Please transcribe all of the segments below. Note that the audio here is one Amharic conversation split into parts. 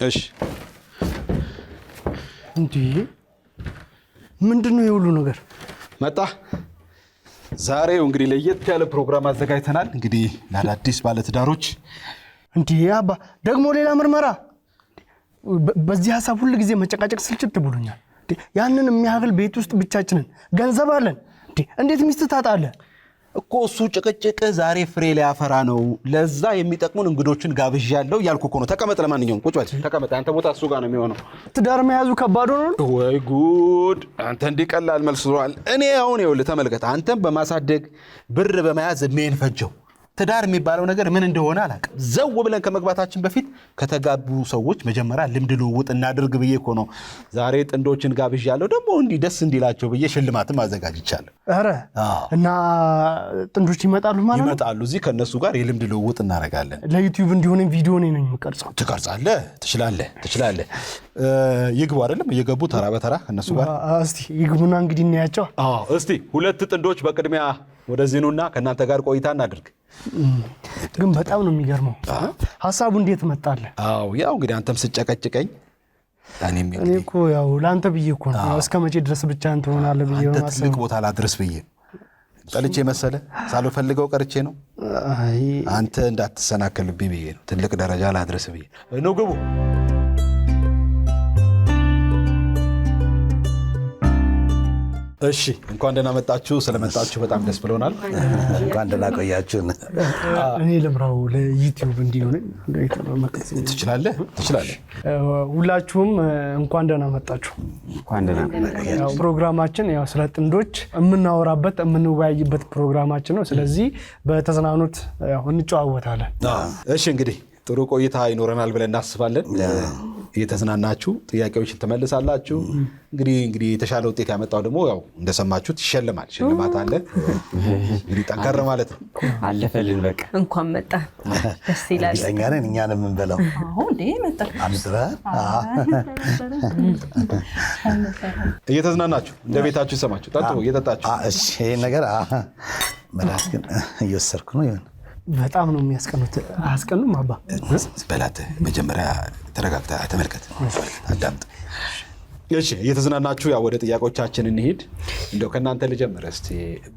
እሺ እንዴ ምንድነው የሁሉ ነገር? መጣ። ዛሬው እንግዲህ ለየት ያለ ፕሮግራም አዘጋጅተናል። እንግዲህ ለአዳዲስ ባለትዳሮች። እንዴ አባ ደግሞ ሌላ ምርመራ? በዚህ ሐሳብ ሁሉ ጊዜ መጨቃጨቅ ስልችት ብሎኛል። ያንን የሚያህል ቤት ውስጥ ብቻችንን ገንዘብ አለን። እንዴት ሚስት ታጣለህ? እኮ እሱ ጭቅጭቅ ዛሬ ፍሬ ሊያፈራ ነው። ለዛ የሚጠቅሙን እንግዶችን ጋብዣለሁ እያልኩ እኮ ነው። ተቀመጥ። ለማንኛውም ቁጭ በል ተቀመጥ። አንተ ቦታ እሱ ጋር ነው የሚሆነው። ትዳር መያዙ ከባድ ነው። ወይ ጉድ! አንተ እንዲቀላል መልስ ዞሯል። እኔ አሁን ይኸውልህ ተመልከት። አንተም በማሳደግ ብር በመያዝ እድሜን ፈጀው። ትዳር የሚባለው ነገር ምን እንደሆነ አላውቅም። ዘው ብለን ከመግባታችን በፊት ከተጋቡ ሰዎች መጀመሪያ ልምድ ልውውጥ እናድርግ ብዬ እኮ ነው ዛሬ ጥንዶችን ጋብዣለሁ። ደግሞ እንዲህ ደስ እንዲላቸው ብዬ ሽልማትም አዘጋጅቻለሁ። ኧረ እና ጥንዶች ይመጣሉ ማለት ነው? ይመጣሉ። እዚህ ከነሱ ጋር የልምድ ልውውጥ እናደርጋለን። ለዩቲዩብ እንዲሆን ቪዲዮ ነው የምቀርጸው። ትቀርጻለህ? ትችላለህ። ይግቡ አይደለም? እየገቡ ተራ በተራ ከነሱ ጋር እስቲ ይግቡና እንግዲህ እናያቸው። እስቲ ሁለት ጥንዶች በቅድሚያ ወደዚህ ኑና ከእናንተ ጋር ቆይታ እናድርግ። ግን በጣም ነው የሚገርመው። ሐሳቡ እንዴት መጣለ? ያው እንግዲህ አንተም ስጨቀጭቀኝ እኔ እኮ ያው ላንተ ብዬ እኮ ነው እስከመቼ ድረስ ብቻ አንተ ሆናለህ ብዬ ነው። አንተ ትልቅ ቦታ ላድርስ ብዬ ጠልቼ መሰለ ሳልፈልገው ቀርቼ ነው። አንተ እንዳትሰናከልብኝ ብዬ ነው። ትልቅ ደረጃ ላድርስ ብዬ ነው። ግቡ። እሺ እንኳን ደህና መጣችሁ። ስለመጣችሁ በጣም ደስ ብሎናል። እንኳን ደህና ቆያችሁን። እኔ ለምራው ለዩቲዩብ እንዲሆን ትችላለህ። ሁላችሁም እንኳን ደህና መጣችሁ። እንኳን ደህና ያው ፕሮግራማችን ያው ስለ ጥንዶች የምናወራበት የምንወያይበት ፕሮግራማችን ነው። ስለዚህ በተዝናኖት ያው እንጨዋወታለን። እሺ እንግዲህ ጥሩ ቆይታ ይኖረናል ብለን እናስባለን። እየተዝናናችሁ ጥያቄዎችን ትመልሳላችሁ። እንግዲህ የተሻለ ውጤት ያመጣው ደግሞ ያው እንደሰማችሁት ይሸልማል። ሽልማት አለ። እንግዲህ ጠንከር ማለት ነው። አለፈልን። በቃ እንኳን መጣ። ደስ ይላል። እኛን የምንበላው እንዴ መጣ። እየተዝናናችሁ እንደ ቤታችሁ ይሰማችሁ። ጠጡ እየጠጣችሁ። እሺ ይሄን ነገር መድኃኒት ግን እየወሰድኩ ነው። ይሁን በጣም ነው የሚያስቀኑት። አያስቀኑም? አባ በላት። መጀመሪያ ተረጋግተህ ተመልከት፣ አዳምጥ። እሺ እየተዝናናችሁ ያው ወደ ጥያቄዎቻችን እንሂድ። እንደው ከእናንተ ልጀምር እስቲ።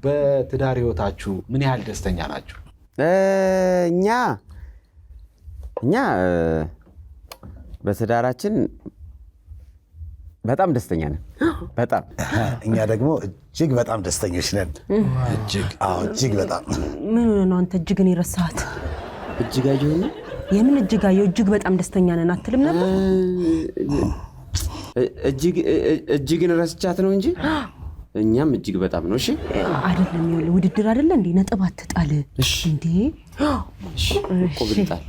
በትዳር ህይወታችሁ ምን ያህል ደስተኛ ናችሁ? እኛ በትዳራችን በጣም ደስተኛ ነን። በጣም እኛ ደግሞ እጅግ በጣም ደስተኞች ነን። እጅግ በጣም ምን ነው አንተ እጅግን ይረሳት? እጅጋየሁ ነው። የምን እጅጋየሁ? እጅግ በጣም ደስተኛ ነን አትልም ነበር? እጅግን ረስቻት ነው እንጂ እኛም እጅግ በጣም ነው። እሺ አይደለም ይኸውልህ፣ ውድድር አይደለ እንዴ? ነጥብ አትጣል እንዴ? ቆብልጣል።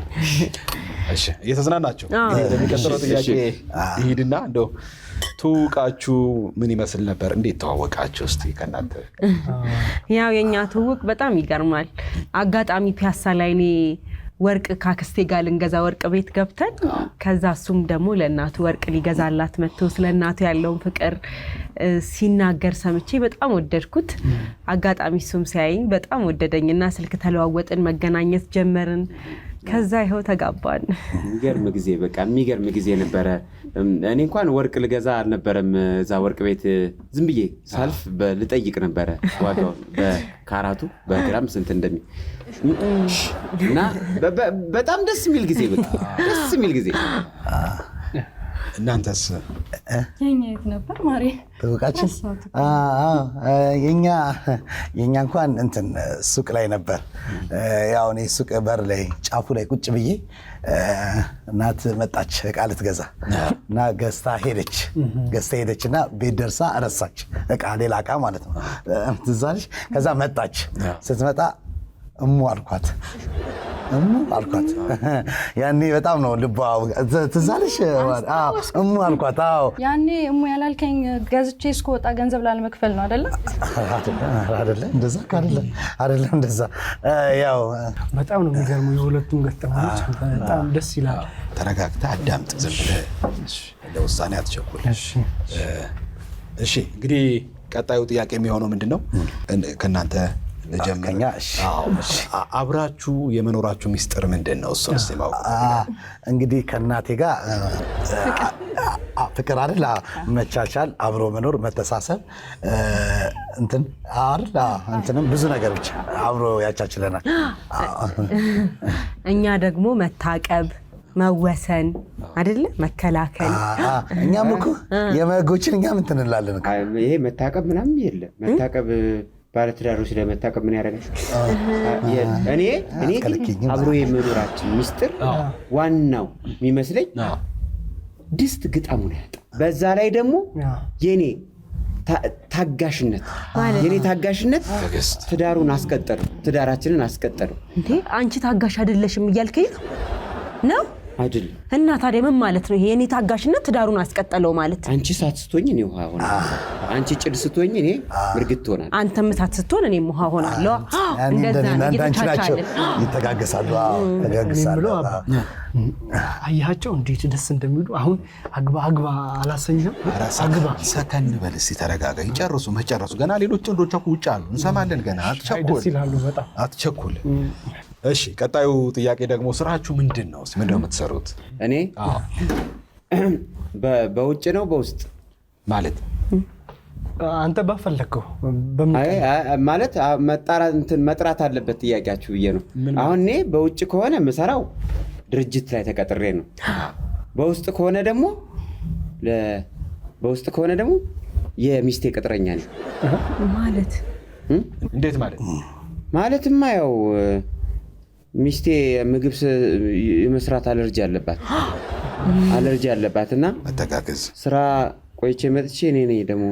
እሺ እየተዝናናችሁ ለሚቀጥለው ጥያቄ ይሄድና እንደው ትውውቃችሁ ምን ይመስል ነበር? እንዴት ተዋወቃችሁ? እስቲ ከእናንተ። ያው የኛ ትውውቅ በጣም ይገርማል። አጋጣሚ ፒያሳ ላይ እኔ ወርቅ ካክስቴ ጋር ልንገዛ ወርቅ ቤት ገብተን ከዛ እሱም ደግሞ ለእናቱ ወርቅ ሊገዛላት መጥቶ ስለ እናቱ ያለውን ፍቅር ሲናገር ሰምቼ በጣም ወደድኩት። አጋጣሚ እሱም ሲያየኝ በጣም ወደደኝና ስልክ ተለዋወጥን፣ መገናኘት ጀመርን። ከዛ ይኸው ተጋባን። የሚገርም ጊዜ ነበረ። እኔ እንኳን ወርቅ ልገዛ አልነበረም እዛ ወርቅ ቤት ዝም ብዬ ሳልፍ ልጠይቅ ነበረ ዋጋውን በካራቱ በግራም ስንት እንደሚ እና በጣም ደስ የሚል ጊዜ። እናንተስ? የኛ የት ነበር ማሪ? ትውውቃችን የኛ እንኳን እንትን ሱቅ ላይ ነበር። ያው እኔ ሱቅ በር ላይ ጫፉ ላይ ቁጭ ብዬ እናት መጣች እቃ ልትገዛ እና ገዝታ ሄደች እና ቤት ደርሳ ረሳች እቃ፣ ሌላ እቃ ማለት ነው። ትዝ አለሽ? ከዛ መጣች። ስትመጣ እሙ አልኳት። ያኔ በጣም ነው ልቧ። ትዝ አለሽ? እሙ አልኳት። ያኔ እሙ ያላልከኝ ገዝቼ እስከወጣ ገንዘብ ላለመክፈል ነው አይደለ? አይደለም እንደዛ። ያው በጣም ነው የሚገርመው የሁለቱም ገጠመኞች። በጣም ደስ ይላል። ተረጋግተህ አዳምጥ። ዝም ብለህ ለውሳኔ አትቸኩል። እሺ እንግዲህ ቀጣዩ ጥያቄ የሚሆነው ምንድነው? ከእናንተ ልጀምር። ከኛ እሺ። አብራችሁ የመኖራችሁ ሚስጥር ምንድን ነው? እሱን እስኪ ማወቅ እንግዲህ ከእናቴ ጋር ፍቅር አይደል? መቻቻል፣ አብሮ መኖር፣ መተሳሰብ እንትን አይደል? እንትንም ብዙ ነገር ብቻ አብሮ ያቻችለናል። እኛ ደግሞ መታቀብ፣ መወሰን አይደለ? መከላከል። እኛም እኮ የመጎችን እኛም እንትን እንላለን። ይሄ መታቀብ ምናምን የለም። መታቀብ ባለትዳሮች ለመታቀብ ምን ያደርጋል? እኔ አብሮ የመኖራችን ሚስጥር ዋናው የሚመስለኝ ድስት ግጣሙን ያጣ። በዛ ላይ ደግሞ የኔ ታጋሽነት ትዳሩን አስቀጠለው፣ ትዳራችንን አስቀጠለው። እንዴ አንቺ ታጋሽ አይደለሽም እያልከኝ ነው? አይደለም። እና ታዲያ ምን ማለት ነው? ይሄ የኔ ታጋሽነት ትዳሩን አስቀጠለው ማለት? አንቺ ሳት ስትሆኝ እኔ ውሃ ሆናለሁ፣ አንቺ ጭድ ስትሆኝ እኔ ምርግት ሆናለሁ፣ አንተም ሳት ስትሆን እኔም ውሃ ሆናለሁ። እንደዛ ነው ናቸው፣ ይተጋገሳሉ። አያቸው እንዴት ደስ እንደሚሉ። አሁን አግባ አላሰኝም። አግባ ሰከን በል እስኪ፣ ተረጋጋ። ይጨርሱ መጨረሱ። ገና ሌሎች ወንዶች እኮ ውጭ አሉ፣ እንሰማለን። ገና አትቸኩል። እሺ ቀጣዩ ጥያቄ ደግሞ ስራችሁ ምንድን ነው? ምንድን ነው የምትሰሩት? እኔ በውጭ ነው በውስጥ ማለት አንተ ባፈለከው ማለት መጥራት አለበት ጥያቄያችሁ ብዬ ነው። አሁን እኔ በውጭ ከሆነ የምሰራው ድርጅት ላይ ተቀጥሬ ነው። በውስጥ ከሆነ ደግሞ የሚስቴ ቅጥረኛ ነኝ። ማለት እንዴት ማለት? ማለትማ ያው ሚስቴ ምግብ የመስራት አለርጂ አለባት እና መተጋገዝ ስራ ቆይቼ መጥቼ እኔ ነኝ ደግሞ።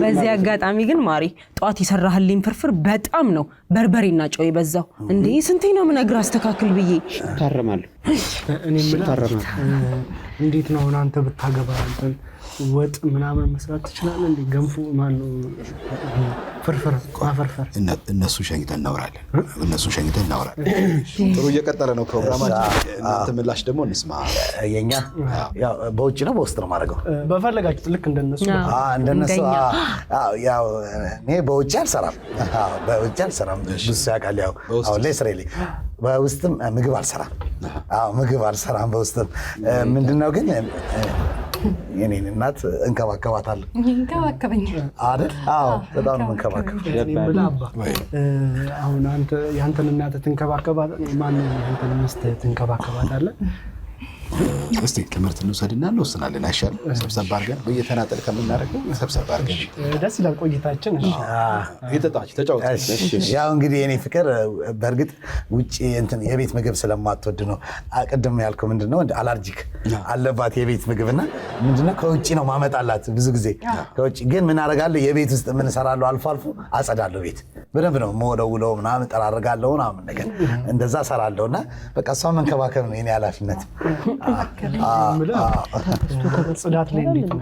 በዚህ አጋጣሚ ግን ማሪ ጧት የሰራህልኝ ፍርፍር በጣም ነው በርበሬና ጨው የበዛው። እንዴ ስንቴ ነው የምነግርህ አስተካክል ብዬ። ታረማለሁ። እኔ እንዴት ነው አሁን አንተ ብታገባ አንተን ወጥ ምናምን መስራት ትችላለህ እንዴ? ገንፎ ማነው ፍርፍር ማፈርፈር። እነሱ ሸኝተን እናወራለን። ጥሩ እየቀጠለ ነው ፕሮግራማችን። እናንተ ምላሽ ደግሞ እንስማ። የኛ ያው በውጭ ነው በውስጥ ነው ማድረገው? በፈለጋችሁት ልክ እንደነሱ ያው እኔ በውጭ አልሰራም። ብዙ ያውቃል። ያው አሁን ላይ ስራ የለኝም። በውስጥም ምግብ አልሰራም። በውስጥም ምንድነው ግን የኔን እናት እንከባከባታለሁ። እንከባከበኛል አይደል? አዎ በጣም ነው እንከባከብ። አሁን አንተ ያንተን እናት ትንከባከባት፣ ማነው ያንተን ሚስት ትንከባከባታለህ? እስቲ ትምህርት እንውሰድና እንወስናለን። አይሻልም? ሰብሰብ አድርገን በየተናጠል ከምናደርገው ሰብሰብ አድርገን ደስ ይላል ቆይታችን። ተጫወት። ያው እንግዲህ የኔ ፍቅር በእርግጥ ውጭ የቤት ምግብ ስለማትወድ ነው። ቅድም ያልከው ምንድነው አለርጂክ አለባት የቤት ምግብና ምንድነው ከውጭ ነው ማመጣላት። ብዙ ጊዜ ከውጭ ግን ምን አደርጋለሁ የቤት ውስጥ ምን እሰራለሁ፣ አልፎ አጸዳለሁ። ቤት በደንብ ነው የምወለውለው ምናምን ጠራርጋለሁ ምናምን ነገር እንደዛ እሰራለሁና በቃ እሷን መንከባከብ ነው የኔ ኃላፊነት። ጽዳት ላይ እንዴት ነው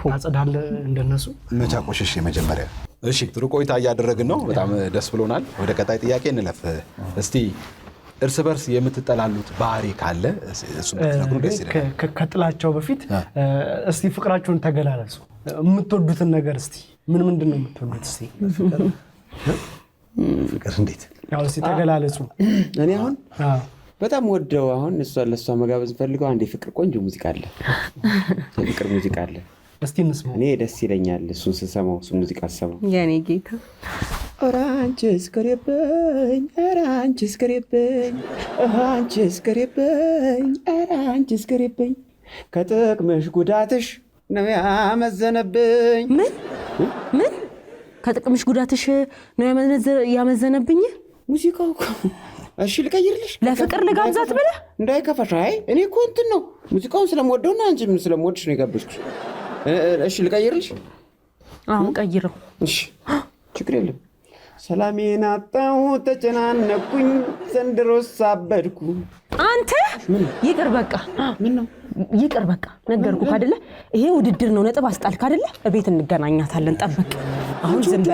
ታጸዳለህ እንደነሱ? መቻ ቆሸሽ የመጀመሪያ። እሺ ጥሩ ቆይታ እያደረግን ነው። በጣም ደስ ብሎናል። ወደ ቀጣይ ጥያቄ እንለፍ። እስቲ እርስ በርስ የምትጠላሉት ባህሪ ካለ እሱ ብትነግሩ ደስ ይላል። ከጥላቸው በፊት እስቲ ፍቅራችሁን ተገላለጹ። የምትወዱትን ነገር እስቲ ምንድን ነው የምትወዱት? እስቲ ፍቅር እንዴት ያው እስቲ ተገላለጹ። እኔ አሁን በጣም ወደው አሁን ለእሷ መጋበዝ ፈልገው አንድ የፍቅር ቆንጆ ሙዚቃ አለ፣ የፍቅር ሙዚቃ አለ። እስቲ እንስማው። እኔ ደስ ይለኛል እሱን ስሰማው፣ እሱ ሙዚቃ ስሰማው። የኔ ጌታ ኧረ አንቺስ ቅሬብኝ፣ ኧረ አንቺስ ቅሬብኝ፣ ኧረ አንቺስ ቅሬብኝ፣ ከጥቅምሽ ጉዳትሽ ነው ያመዘነብኝ። ምን ከጥቅምሽ ጉዳትሽ ነው ያመዘነብኝ? ሙዚቃው እኮ እሺ ልቀይርልሽ? ለፍቅር ልጋብዛት ብለህ እንዳይከፋሽ። አይ እኔ እኮ እንትን ነው ሙዚቃውን ስለምወደውና አንቺ ምን ስለምወድሽ ነው የጋበዝኩሽ። እሺ ልቀይርልሽ? አሁን ቀይረው። እሺ ችግር የለም። ሰላሜን አጣሁ ተጨናነኩኝ፣ ዘንድሮስ አበድኩ። አንተ ይቅር በቃ። ምን ነው ይቅር በቃ ነገርኩህ አይደለ? ይሄ ውድድር ነው። ነጥብ አስጣልክ አይደለ? እቤት እንገናኛታለን። ጠብቅ። አሁን ዝም በል።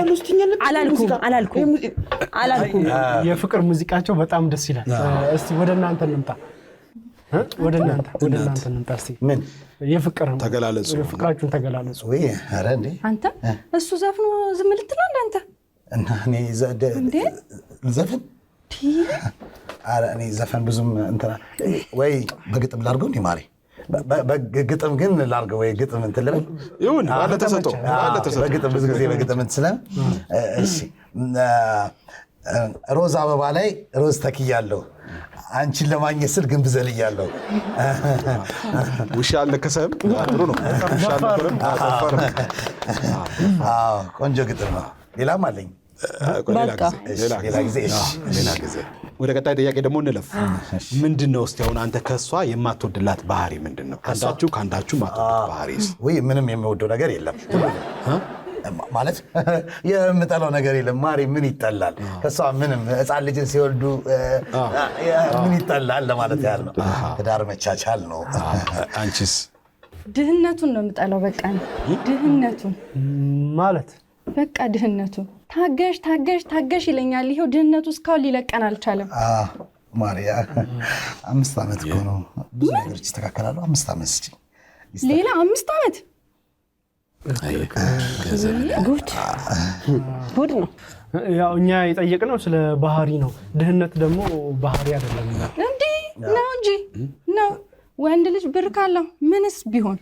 አላልኩም። የፍቅር ሙዚቃቸው በጣም ደስ ይላል። እስቲ ወደ እናንተ እንምጣ። እስቲ ምን የፍቅር ተገላለጹ፣ ፍቅራችሁን ተገላለጹ። ወይ ኧረ እንዴ አንተ እሱ ዘፍኖ ዝም ልትል አንተ እና እኔ ዘፈን እኔ ዘፈን ብዙም እንትና ወይ በግጥም ላድርገው እንዴ ማሬ? በግጥም ግን ላድርገው ወይ ግጥም እንትን ልበል? ይሁን ባለ ተሰጠው በግጥም ብዙ ጊዜ በግጥም እንትን ስለ እሺ ሮዝ አበባ ላይ ሮዝ ተክያለሁ አንቺን ለማግኘት ስል ግንብ ዘልያለሁ። ውሻ አልነከሰም። ጥሩ ነው። ውሻ አልነበረም። ቆንጆ ግጥም ነው። ሌላም አለኝ። ሌላ ጊዜ ወደ ቀጣይ ጥያቄ ደግሞ እንለፍ። ምንድን ነው እስቲ አሁን አንተ ከእሷ የማትወድላት ባህሪ ምንድን ነው? ከአንዳችሁ የማትወድላት ባህሪ? ወይ ምንም የሚወደው ነገር የለም ማለት የምጠላው ነገር የለም። ማሪ ምን ይጠላል? ከሷ ምንም ሕፃን ልጅን ሲወልዱ ምን ይጠላል ለማለት ያህል ነው። ትዳር መቻቻል ነው። አንቺስ? ድህነቱን ነው የምጠላው። በቃ ድህነቱን ማለት በቃ ድህነቱን ታገሽ ይለኛል። ይሄው ድህነቱ እስካሁን ሊለቀን አልቻለም። ማሪያ 5 ዓመት እኮ ነው። ብዙ ነገሮች ይስተካከላሉ። 5 ዓመት እስኪ ሌላ 5 ዓመት ጉድ ነው። ያው እኛ የጠየቅነው ስለ ባህሪ ነው። ድህነት ደግሞ ባህሪ አይደለም እንዴ? ነው እንጂ ነው። ወንድ ልጅ ብር ካለው ምንስ ቢሆን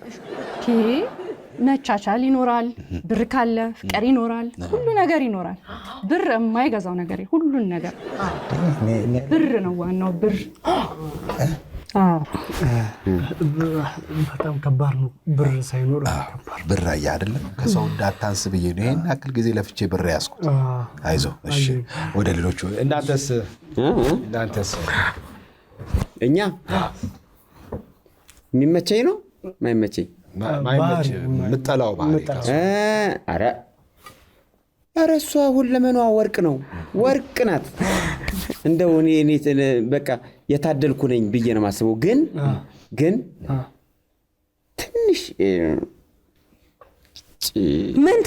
መቻቻል ይኖራል። ብር ካለ ፍቅር ይኖራል። ሁሉ ነገር ይኖራል። ብር የማይገዛው ነገር ሁሉን ነገር ብር ነው። ዋናው ብር። በጣም ከባድ ነው። ብር ሳይኖር ከባድ ብር አይደለም። ከሰው እንዳታንስ ብዬ ነው ይሄን ያክል ጊዜ ለፍቼ ብር ያዝኩት። አይዞህ። እሺ ወደ ሌሎቹ። እናንተስ? እኛ የሚመቸኝ ነው ማይመቸኝ? የምጠላው ባህሪ? ኧረ እሷ ሁለመኗ ወርቅ ነው። ወርቅ ናት። እንደው እኔ በቃ የታደልኩ ነኝ ብዬ ነው የማስበው። ግን ትንሽ ምን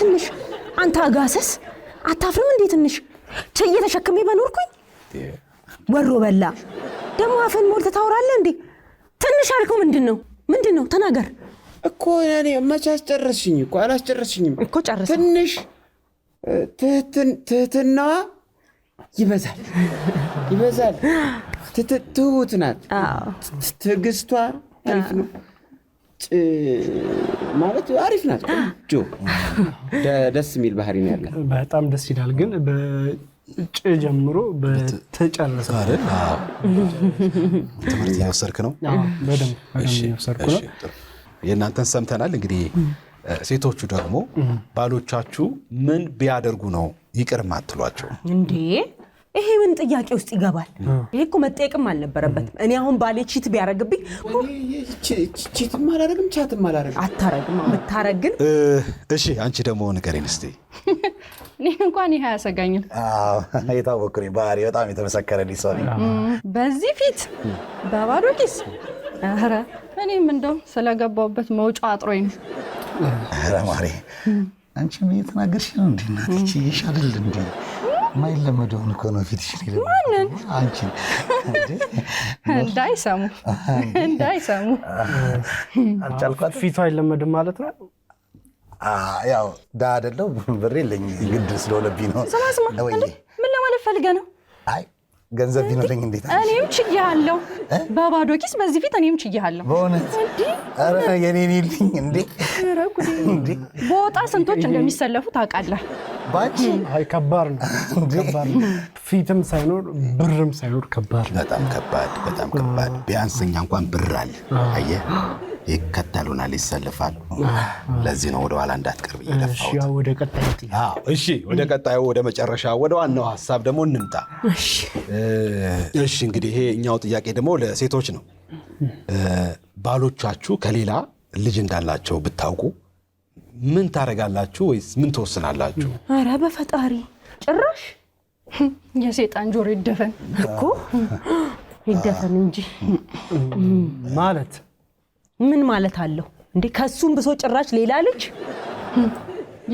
ትንሽ አንተ አጋሰስ አታፍርም እንዴ? ትንሽ ቸየ ተሸክሜ በኖርኩኝ ወሮ በላ ደግሞ አፈን ሞልተ ታወራለህ እንዴ? ትንሽ አልከው። ምንድን ነው ተናገር እኮ። እኔ መቼ አስጨረስሽኝ እኮ? አላስጨረስሽኝም እኮ። ጨርሰ ትንሽ ትህትናዋ ይበዛል። ትሁት ናት። ትዕግስቷ አሪፍ ነው ማለት አሪፍ ናት። ቆንጆ ደስ የሚል ባህሪ ነው ያለ። በጣም ደስ ይላል። ግን በጭ ጀምሮ በተጨረሰ አይደል? ትምህርት እየወሰድክ ነው? በደንብ እየወሰድኩ ነው። የእናንተን ሰምተናል። እንግዲህ ሴቶቹ ደግሞ ባሎቻችሁ ምን ቢያደርጉ ነው ይቅር ማትሏቸው እንዴ? ይሄ ምን ጥያቄ ውስጥ ይገባል? ይሄ እኮ መጠየቅም አልነበረበትም። እኔ አሁን ባሌ ቺት ቢያረግብኝ ቺትም አላረግም ቻትም አላረግም። አታረግም። ብታረግን እሺ። አንቺ ደግሞ ንገሪን እስቲ። እኔ እንኳን ይሄ አያሰጋኝም። የታወቅኩ ነኝ። ባህሪ በጣም የተመሰከረልኝ ሰው ነኝ። በዚህ ፊት በባዶ ኪስ ኧረ እኔም እንደው ስለገባሁበት መውጫው አጥሮኝ ነው። ኧረ ማሬ አንቺም እየተናገርሽ ነው እንዴ? እናትቺ ይሻላል እንዴ? ማይለመደውን እኮ ነው ፊትሽ ላይ ማንን? አንቺን እንዳይሰሙ አልቻልኳት። ፊቱ አይለመድም ማለት ነው። ያው ዳ አይደለው ብር የለኝ ግድ ስለሆነብኝ ነው። ስማ ምን ለማለት ፈልገህ ነው? አይ ገንዘብ ቢኖረኝ እንዴት እኔም ችያለሁ። በባዶ ኪስ በዚህ ፊት እኔም ችያለሁ። በእውነት ኧረ የኔን ይልኝ እንዴ? በወጣ ስንቶች እንደሚሰለፉ ታውቃለህ? ባንቺ አይ ከባድ ነው። ፊትም ሳይኖር ብርም ሳይኖር ከባድ ነው። በጣም ከባድ። ቢያንስ እኛ እንኳን ብር አለ። አየህ ይከተሉናል፣ ይሰልፋሉ። ለዚህ ነው ወደ ኋላ እንዳትቀርብ እየደፋሁት። እሺ ወደ ቀጣዩ ወደ መጨረሻ ወደ ዋናው ሐሳብ ደግሞ እንምጣ። እሺ እንግዲህ ይሄኛው ጥያቄ ደግሞ ለሴቶች ነው። ባሎቻችሁ ከሌላ ልጅ እንዳላቸው ብታውቁ ምን ታረጋላችሁ ወይስ ምን ትወስናላችሁ? ኧረ በፈጣሪ ጭራሽ የሰይጣን ጆሮ ይደፈን እኮ ይደፈን እንጂ ማለት ምን ማለት አለው እንዴ? ከሱም ብሶ ጭራሽ ሌላ ልጅ።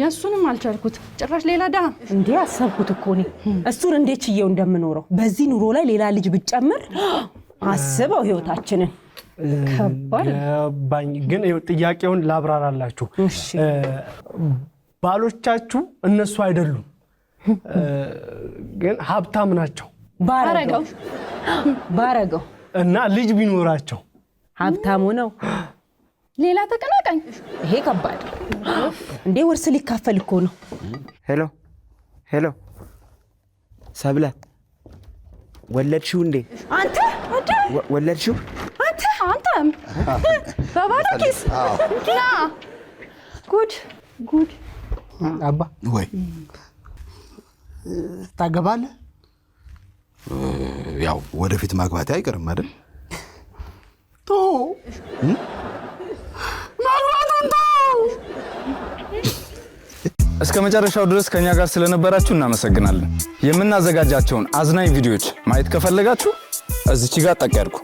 የሱንም አልቻልኩት ጭራሽ ሌላ ዳ እንዴ አሰብኩት እኮ እኔ እሱን እንዴት ችየው እንደምኖረው በዚህ ኑሮ ላይ ሌላ ልጅ ብጨምር አስበው ህይወታችንን። ከባድ ግን ጥያቄውን ላብራራላችሁ። ባሎቻችሁ እነሱ አይደሉም፣ ግን ሀብታም ናቸው። ባረገው እና ልጅ ቢኖራቸው ሀብታሙ ነው። ሌላ ተቀናቃኝ። ይሄ ከባድ እንዴ! ውርስ ሊካፈል እኮ ነው። ሄሎ ሰብለ ወለድሽው እንዴ? አንተ ወለድሽው? አንተም በባዶ ኪስ ና። ጉድ አባ ወይ ታገባለህ? ያው ወደፊት ማግባቴ አይቀርም አይደል? እስከ መጨረሻው ድረስ ከኛ ጋር ስለነበራችሁ እናመሰግናለን። የምናዘጋጃቸውን አዝናኝ ቪዲዮዎች ማየት ከፈለጋችሁ እዚች ጋር ጠቅ ያድርጉ።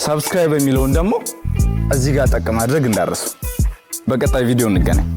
ሰብስክራይብ የሚለውን ደግሞ እዚህ ጋር ጠቅ ማድረግ እንዳረሱ። በቀጣይ ቪዲዮ እንገናኝ።